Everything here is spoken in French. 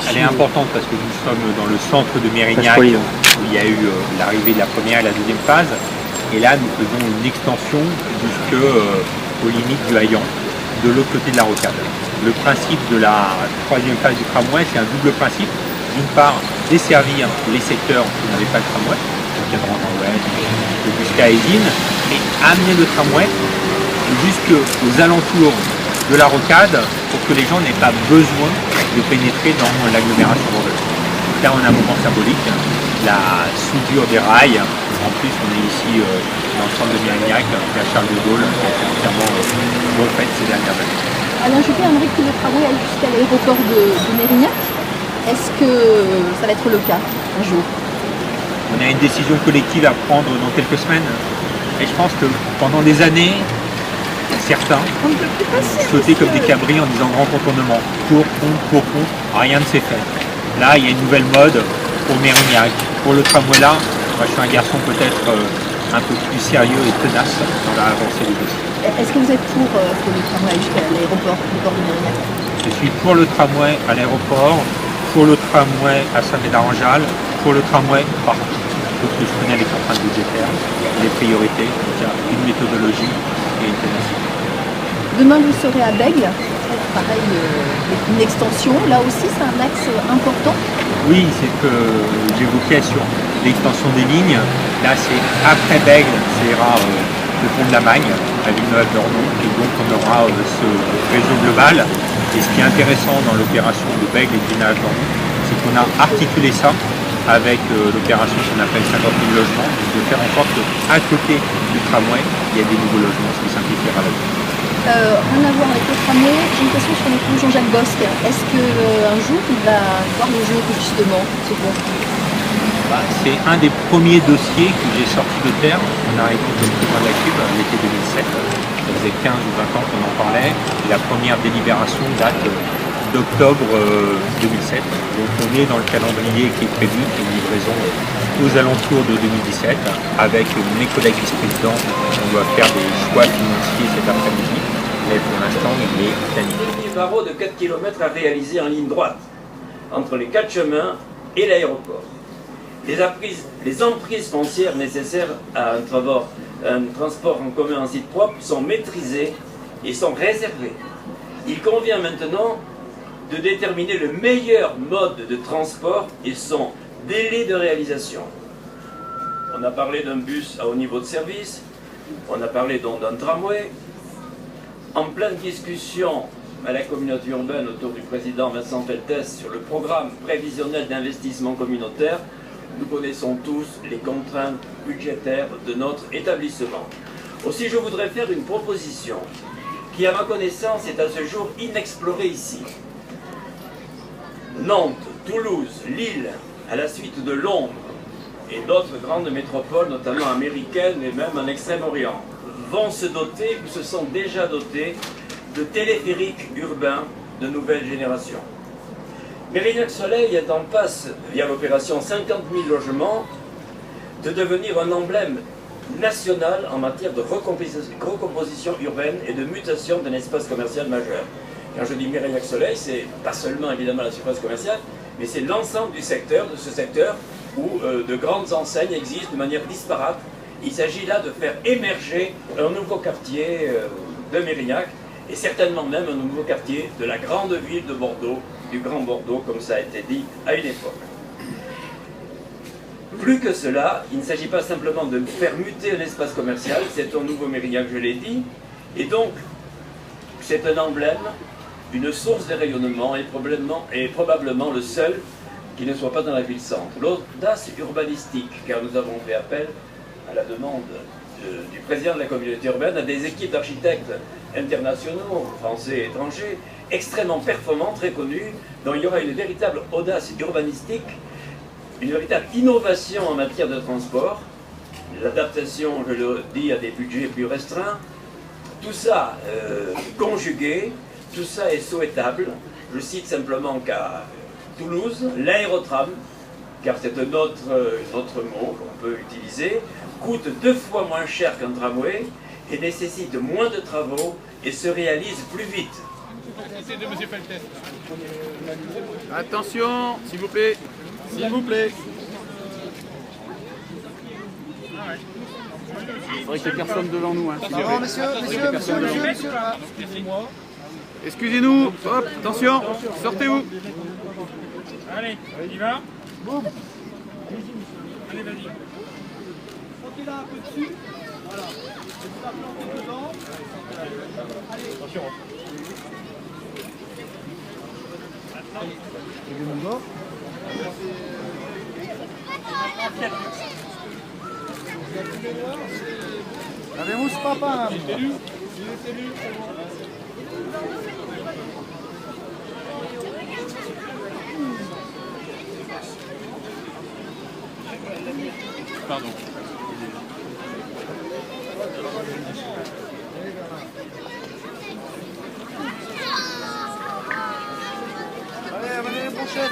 Elle est importante parce que nous sommes dans le centre de Mérignac, où il y a eu l'arrivée de la première et la deuxième phase. Et là, nous faisons une extension jusqu'aux limites du Haillan, de l'autre côté de la rocade. Le principe de la troisième phase du tramway, c'est un double principe. D'une part, desservir les secteurs qui n'avaient pas de tramway, donc Cadran Nord-Ouest, jusqu'à Aisine, et amener le tramway jusqu'aux alentours de la rocade pour que les gens n'aient pas besoin de pénétrer dans l'agglomération bordelaise. Donc là, on a un moment symbolique, la soudure des rails. En plus, on est ici dans le centre de Mérignac, à Charles de Gaulle, qui a été entièrement refaite ces dernières années. Alain Juppé aimerait que le tramway aille jusqu'à l'aéroport de Mérignac. Est-ce que ça va être le cas un jour? On a une décision collective à prendre dans quelques semaines. Et je pense que pendant des années, certains sautaient comme des cabris en disant grand contournement, pour pont, rien ne s'est fait. Là, il y a une nouvelle mode pour Mérignac. Pour le tramway là, moi je suis un garçon peut-être un peu plus sérieux et tenace dans la avancée du dossier. Est-ce que vous êtes pour que le tramway aille jusqu'à l'aéroport du port de Mérignac? Je suis pour le tramway à l'aéroport, pour le tramway à Saint-Médard-en-Jalles, pour le tramway partout. Sauf que je connais les contraintes budgétaires, les priorités, il y a une méthodologie et une ténacité. Demain, vous serez à Bègles. Pareil, une extension. Là aussi, c'est un axe important. Oui, c'est ce que j'évoquais sur l'extension des lignes. Là, c'est après Bègles, c'est le pont de la Magne, à Villeneuve-d'Ornon. Et donc, on aura ce réseau global. Et ce qui est intéressant dans l'opération de Bègles et de Villeneuve-d'Ornon, c'est qu'on a articulé ça avec l'opération qu'on appelle 50 000 logements, de faire en sorte qu'à côté du tramway, il y a des nouveaux logements, ce qui simplifiera la vie. Rien à voir avec le tramway, j'ai une question sur le pont Jean-Jacques Bosque. Est-ce qu'un jour il va voir le jour justement, ce pont? C'est un des premiers dossiers que j'ai sorti de terre. On a arrêté comme témoin de la Cube l'été 2007. Ça faisait 15 ou 20 ans qu'on en parlait. Et la première délibération date d'octobre 2007. Donc on est dans le calendrier qui est prévu, qui est une livraison aux alentours de 2017. Avec mes collègues vice-présidents, on doit faire des choix financiers cet après-midi. Mais pour l'instant, il est planifié. Le premier barreau de 4 km à réaliser en ligne droite, entre les 4 chemins et l'aéroport. Les emprises foncières nécessaires à un transport en commun en site propre sont maîtrisées et sont réservées. Il convient maintenant de déterminer le meilleur mode de transport et son délai de réalisation. On a parlé d'un bus à haut niveau de service, on a parlé donc d'un tramway. En pleine discussion à la communauté urbaine autour du président Vincent Peltès sur le programme prévisionnel d'investissement communautaire, nous connaissons tous les contraintes budgétaires de notre établissement. Aussi, je voudrais faire une proposition qui, à ma connaissance, est à ce jour inexplorée ici. Nantes, Toulouse, Lille, à la suite de Londres et d'autres grandes métropoles, notamment américaines et même en Extrême-Orient, vont se doter ou se sont déjà dotés de téléphériques urbains de nouvelle génération. Mérignac-Soleil est en passe, via l'opération 50 000 logements, de devenir un emblème national en matière de recomposition urbaine et de mutation d'un espace commercial majeur. Quand je dis Mérignac-Soleil, c'est pas seulement évidemment la surface commerciale, mais c'est l'ensemble du secteur, de ce secteur où de grandes enseignes existent de manière disparate. Il s'agit là de faire émerger un nouveau quartier de Mérignac, et certainement même un nouveau quartier de la grande ville de Bordeaux, du Grand Bordeaux, comme ça a été dit à une époque. Plus que cela, il ne s'agit pas simplement de faire muter un espace commercial, c'est un nouveau Mérignac, je l'ai dit, et donc c'est un emblème, une source de rayonnement, et probablement le seul qui ne soit pas dans la ville-centre. L'audace urbanistique, car nous avons fait appel à la demande du président de la communauté urbaine à des équipes d'architectes internationaux, français et étrangers, extrêmement performants, très connus, dont il y aura une véritable audace urbanistique, une véritable innovation en matière de transport, l'adaptation, je le dis, à des budgets plus restreints, tout ça conjugué, tout ça est souhaitable. Je cite simplement qu'à Toulouse, l'aérotram, car c'est un autre mot qu'on peut utiliser, coûte 2 fois moins cher qu'un tramway et nécessite moins de travaux et se réalise plus vite. Attention, s'il vous plaît. S'il vous plaît. Il faudrait qu'il n'y ait personne devant nous. Hein, Non, monsieur. excusez-nous. Hop, attention. Sortez-vous. Allez, on y va. Boum. Allez, vas-y. Sortez là un peu dessus. Voilà. Et vous la dedans. Allez. Attention. Avez-vous ce papa? Il est élu. Pardon. Allez, amenez les brochettes.